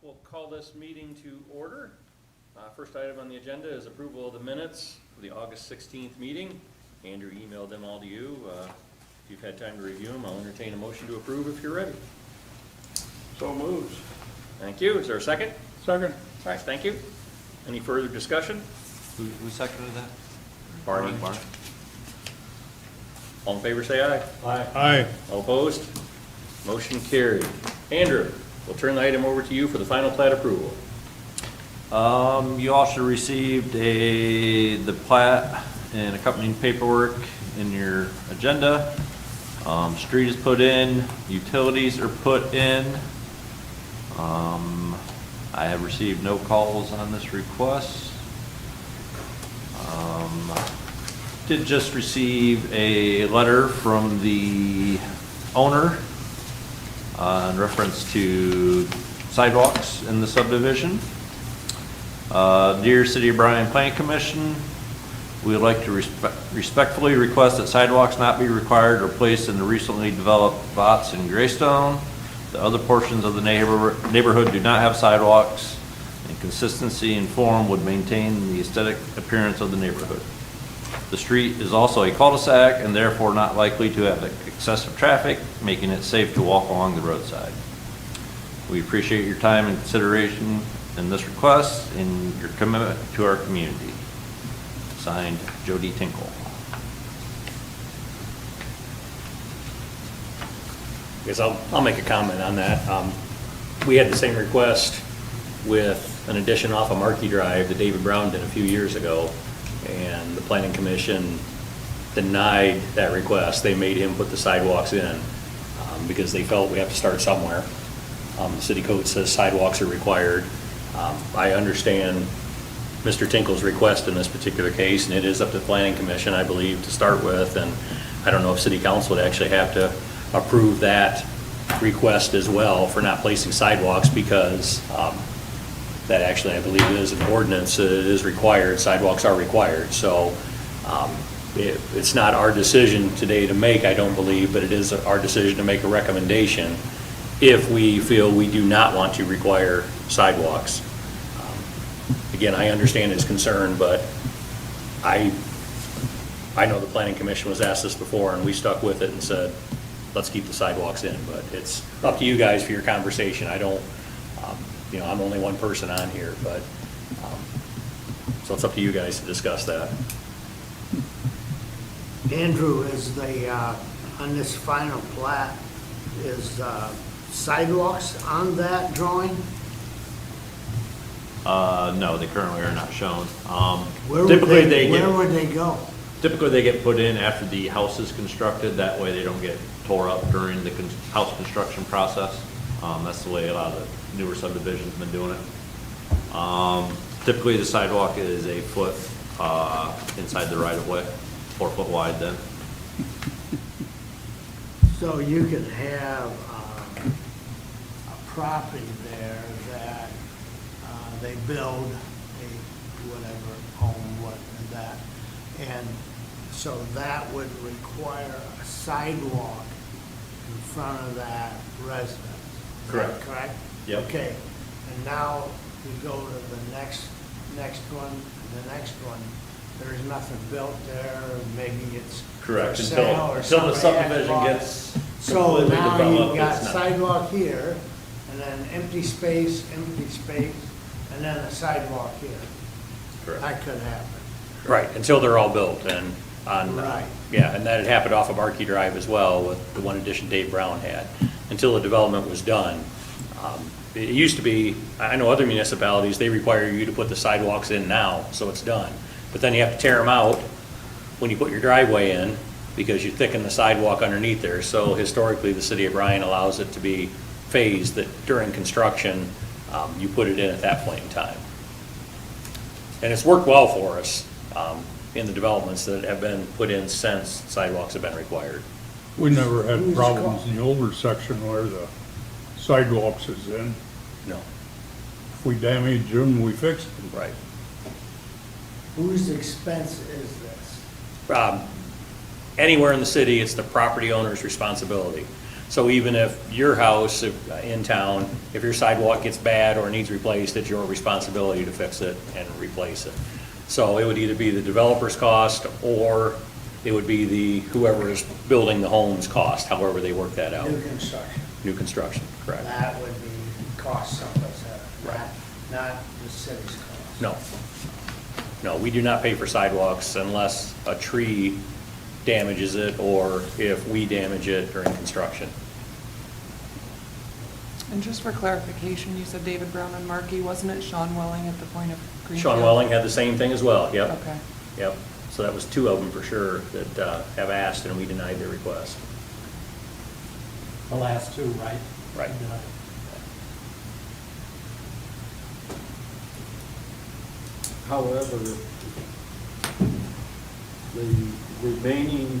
We'll call this meeting to order. First item on the agenda is approval of the minutes for the August 16th meeting. Andrew emailed them all to you. If you've had time to review them, I'll entertain a motion to approve if you're ready. So moved. Thank you. Is there a second? Second. All right, thank you. Any further discussion? Who seconded that? Barney. Barney. All in favor, say aye. Aye. Aye. All opposed? Motion carried. Andrew, we'll turn the item over to you for the final plat approval. You all should have received the plat and accompanying paperwork in your agenda. Street is put in, utilities are put in. I have received no calls on this request. Did just receive a letter from the owner in reference to sidewalks in the subdivision. Dear City of Bryan Planning Commission, we would like to respectfully request that sidewalks not be required or placed in the recently developed lots in Greystone. The other portions of the neighborhood do not have sidewalks, and consistency in form would maintain the aesthetic appearance of the neighborhood. The street is also a cul-de-sac and therefore not likely to have excessive traffic, making it safe to walk along the roadside. We appreciate your time and consideration in this request and your commitment to our community. Signed, Jody Tinkle. I guess I'll make a comment on that. We had the same request with an addition off of Markey Drive that David Brown did a few years ago, and the Planning Commission denied that request. They made him put the sidewalks in because they felt we have to start somewhere. The city code says sidewalks are required. I understand Mr. Tinkle's request in this particular case, and it is up to the Planning Commission, I believe, to start with, and I don't know if City Council would actually have to approve that request as well for not placing sidewalks, because that actually, I believe, is an ordinance. It is required. Sidewalks are required. So it's not our decision today to make, I don't believe, but it is our decision to make a recommendation if we feel we do not want to require sidewalks. Again, I understand his concern, but I know the Planning Commission was asked this before, and we stuck with it and said, let's keep the sidewalks in. But it's up to you guys for your conversation. I don't, I'm only one person on here, but, so it's up to you guys to discuss that. Andrew, is the, on this final plat, is sidewalks on that drawing? No, they currently are not shown. Where would they go? Typically, they get put in after the house is constructed. That way, they don't get tore up during the house construction process. That's the way a lot of the newer subdivisions have been doing it. Typically, the sidewalk is a foot inside the right-of-way, 4 foot wide then. So you could have a property there that they build a whatever home, what and that, and so that would require a sidewalk in front of that residence. Is that Correct. correct? Yep. Okay, and now we go to the next one, and the next one, there's nothing built there, maybe it's Correct. for sale or Until the somebody has subdivision bought it. gets So completely now developed, you've got it's not. sidewalk here, and then empty space, and then a sidewalk here. Correct. That could happen. Right, until they're all built, and on, Right. yeah, and that had happened off of Markey Drive as well with the one addition Dave Brown had. Until the development was done, it used to be, I know other municipalities, they require you to put the sidewalks in now, so it's done. But then you have to tear them out when you put your driveway in, because you thicken the sidewalk underneath there. So historically, the city of Bryan allows it to be phased, that during construction, you put it in at that point in time. And it's worked well for us in the developments that have been put in since sidewalks have been required. We never had Who's problems call- in the older section where the sidewalks is in. No. If we damage them, we fix them. Right. Whose expense is this? Anywhere in the city, it's the property owner's responsibility. So even if your house in town, if your sidewalk gets bad or needs replaced, it's your responsibility to fix it and replace it. So it would either be the developer's cost, or it would be the, whoever is building the home's cost, however they work that out. New construction. New construction, correct. That would be cost someplace else, Right. not the city's cost. No. No, we do not pay for sidewalks unless a tree damages it or if we damage it during construction. And just for clarification, you said David Brown and Markey, wasn't it Sean Welling at the point of Greenfield? Sean Welling had the same thing as well, yep. Okay. Yep, so that was two of them for sure that have asked and we denied their request. The last two, right? Right. However, the remaining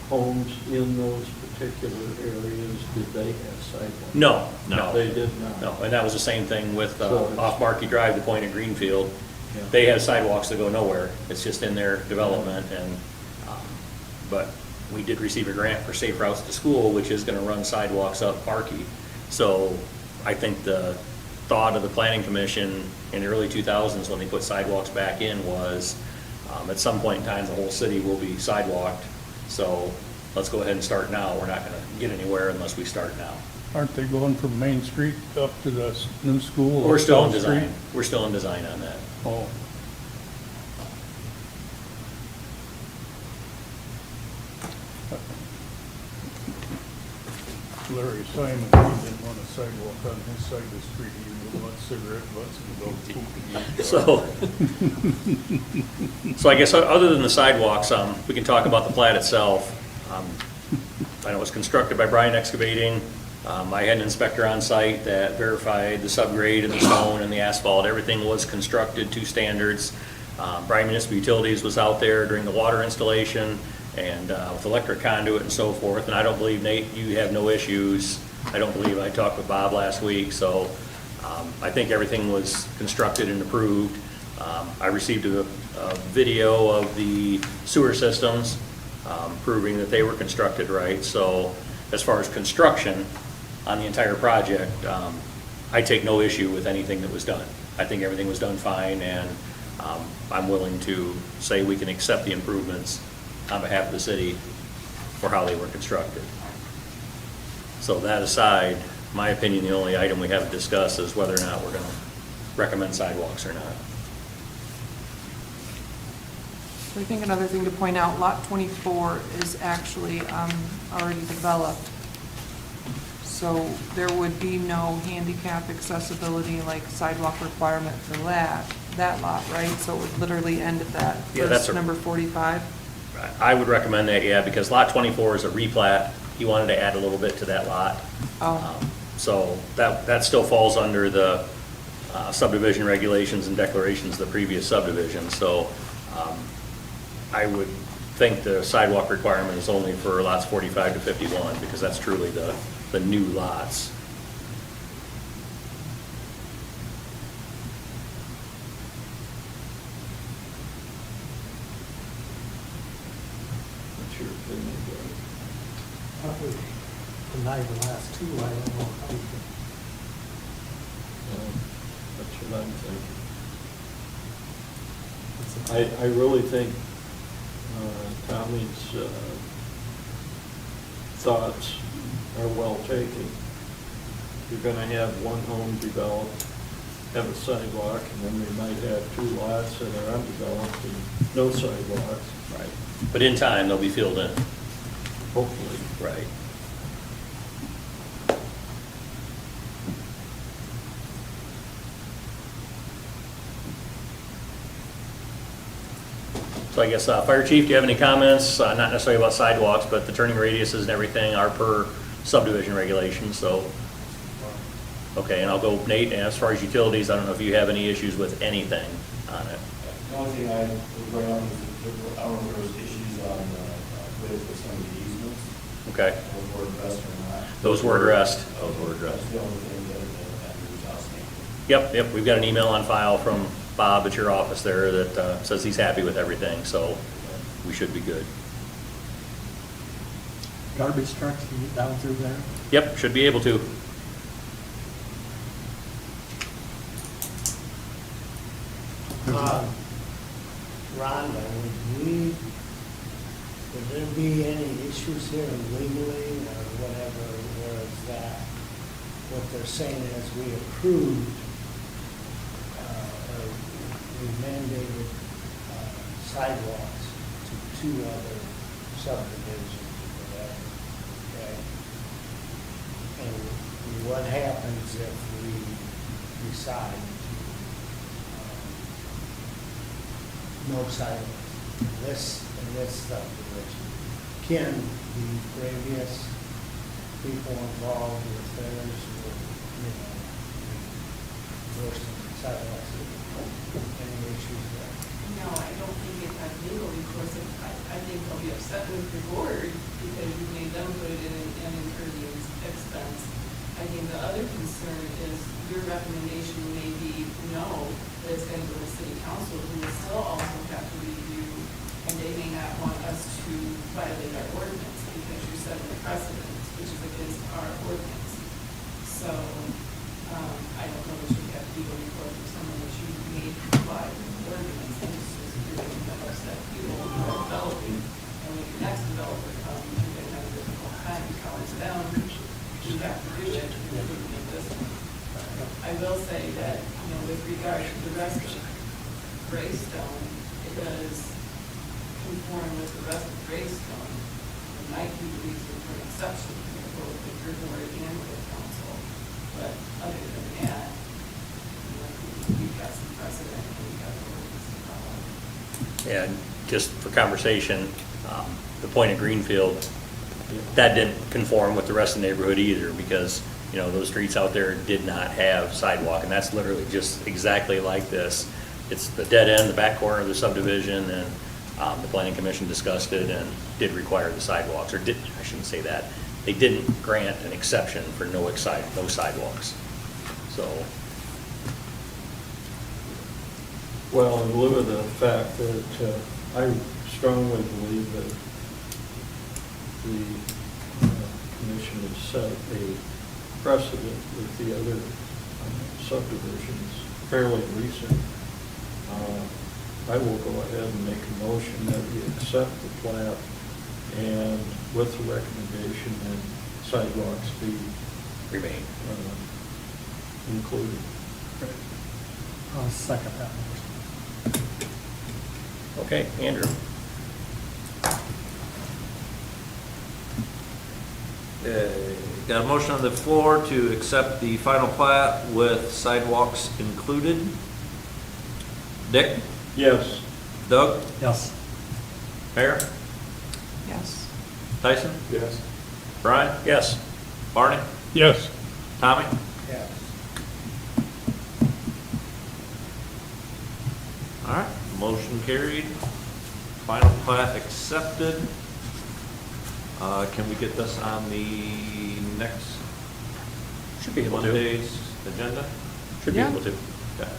homes in those particular areas, did they have sidewalks? No, They no, did not. no, and that was the same thing with So it's- off Markey Drive, the point of Greenfield. Yeah. They have sidewalks that go nowhere, it's just in their development and, but we did receive a grant for Safe Routes to School, which is gonna run sidewalks up Markey. So I think the thought of the planning commission in the early 2000s when they put sidewalks back in was, at some point in time, the whole city will be sidewalked. So let's go ahead and start now. We're not gonna get anywhere unless we start now. Aren't they going from Main Street up to the new school? We're or still in South Street? design. We're still in design on that. Oh. Larry Simon, he didn't want a sidewalk on his side of the street, he didn't want cigarette butts and dog poop. So I guess other than the sidewalks, we can talk about the plat itself. I know it was constructed by Bryan Excavating. I had an inspector on site that verified the subgrade and the stone and the asphalt. Everything was constructed to standards. Bryan Municipal Utilities was out there during the water installation and with electric conduit and so forth. And I don't believe, Nate, you have no issues. I don't believe, I talked with Bob last week, so I think everything was constructed and approved. I received a video of the sewer systems proving that they were constructed right. So as far as construction on the entire project, I take no issue with anything that was done. I think everything was done fine, and I'm willing to say we can accept the improvements on behalf of the city for how they were constructed. So that aside, my opinion, the only item we haven't discussed is whether or not we're going to recommend sidewalks or not. So I think another thing to point out, lot 24 is actually already developed. So there would be no handicap accessibility like sidewalk requirement for that lot, right? So it would literally end at that Yeah, that's first number 45. I would recommend that, yeah, because lot 24 is a replat. He wanted to add a little bit to that lot. Oh. So that still falls under the subdivision regulations and declarations of the previous subdivision. So I would think the sidewalk requirement is only for lots 45 to 51, because that's truly the new lots. What's your opinion, Gary? Probably deny the last two, I don't know how you can. That's what I'm thinking. it's a- I really think Tommy's thoughts are well taken. You're gonna have one home developed, have a sidewalk, and then we might have two lots that are undeveloped and no sidewalks, Right. But in time, they'll be filled in. hopefully. Right. So I guess, Fire Chief, do you have any comments? Not necessarily about sidewalks, but the turning radiuses and everything are per subdivision regulations, so. Okay, and I'll go Nate, and as far as utilities, I don't know if you have any issues with anything on it. The only thing I would bring up is that I don't know if there was issues on with some of the easements, Okay, those were addressed or not. those were addressed. Those were addressed. That's the only thing that was outstanding. Yep, we've got an email on file from Bob at your office there that says he's happy with everything, so we should be good. garbage trucks can get down through there? Yep, should be able to. Rhonda, would there be any issues here legally or whatever, or is that what they're saying is we approved, or we mandated sidewalks to 2 other subdivisions or whatever, okay? And what happens if we decide to, no sidewalks in this subdivision? Can the previous people involved with theirs, worse than sidewalks, any issues there? No, I don't think it had legal recourse. I think they'll be upset with the board because you made them put it in and incur the expense. I think the other concern is your recommendation may be no, that it's going to go to city council, who will still also have to review, and they may not want us to violate our ordinance because you're setting a precedent, which is against our ordinance. So, I don't know that you have legal recourse for someone that you made comply with the ordinance, and it's just you're going to upset people who are developing, and when your next developer comes, you're going to have a difficult time calling them, you have to do it, and you're looking at this one. I will say that, with regard to the rest of Greystone, it does conform with the rest of Greystone. And Mike, you believe for an exception here, both with your board and with council. But other than that, we've got some precedent and we've got the ordinance to follow. And just for conversation, the point of Greenfield, that didn't conform with the rest of the neighborhood either, because, those streets out there did not have sidewalk, and that's literally just exactly like this. It's the dead end, the back corner of the subdivision, and the planning commission discussed it and did require the sidewalks, or I shouldn't say that. They didn't grant an exception for no sidewalks. So, Well, in lieu of the fact that I strongly believe that the commission has set a precedent with the other subdivisions fairly recent, I will go ahead and make a motion that we accept the plat and with the recommendation that sidewalks be remain. included. I'll second that motion. Okay, Andrew. Got a motion on the floor to accept the final plat with sidewalks included. Dick? Yes. Doug? Yes. Mayor? Yes. Tyson? Yes. Bryan? Yes. Barney? Yes. Tommy? Yes. All right, motion carried. Final plat accepted. Can we get this on the next Should be able to. Monday's agenda? Should be Yeah. able to. Okay.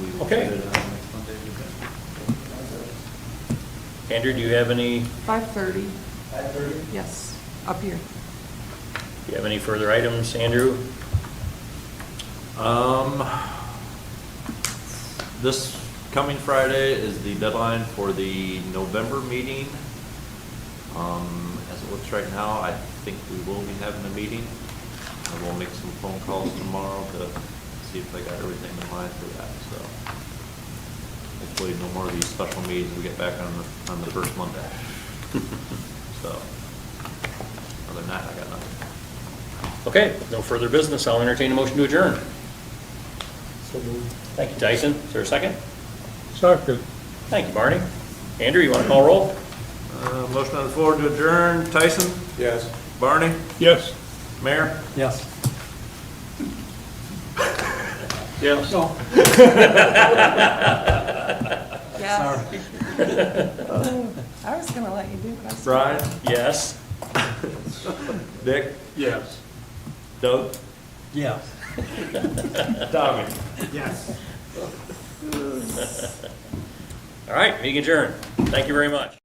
We will Okay. put it on next Monday's agenda. Andrew, do you have any 5:30, 5:30? yes, up here. Do you have any further items, Andrew? This coming Friday is the deadline for the November meeting. As it looks right now, I think we will be having a meeting. I will make some phone calls tomorrow to see if I got everything in line for that, so. Hopefully no more of these special meetings we get back on the first Monday. So, other than that, I got nothing. Okay, no further business. I'll entertain a motion to adjourn. So moved. Thank you, Tyson. Is there a second? Second. Thank you, Barney. Andrew, you want to call roll? Motion on the floor to adjourn. Tyson? Yes. Barney? Yes. Mayor? Yes. Yes. Yes. I was gonna let you do it. I was- Bryan? Yes. Dick? Yes. Doug? Yes. Tommy? Yes. All right, meeting adjourned. Thank you very much.